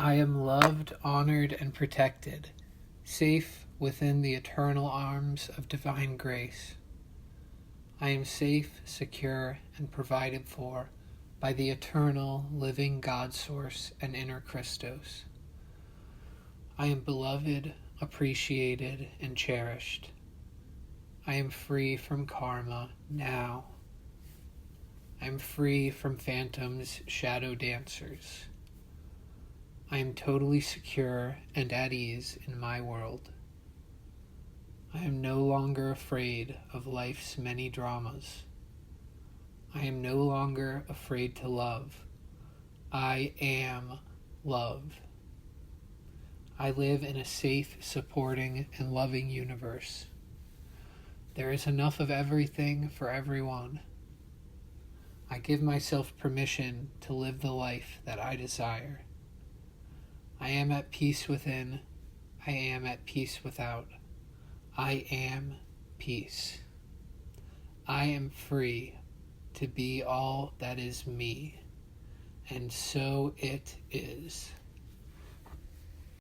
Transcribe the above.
I am loved, honored, and protected, safe within the eternal arms of divine grace. I am safe, secure, and provided for by the eternal, living God source and inner Christos. I am beloved, appreciated, and cherished. I am free from karma now. I am free from phantoms, shadow dancers. I am totally secure and at ease in my world. I am no longer afraid of life's many dramas. I am no longer afraid to love. I am love. I live in a safe, supporting, and loving universe. There is enough of everything for everyone. I give myself permission to live the life that I desire. I am at peace within. I am at peace without. I am peace. I am free to be all that is me, and so it is.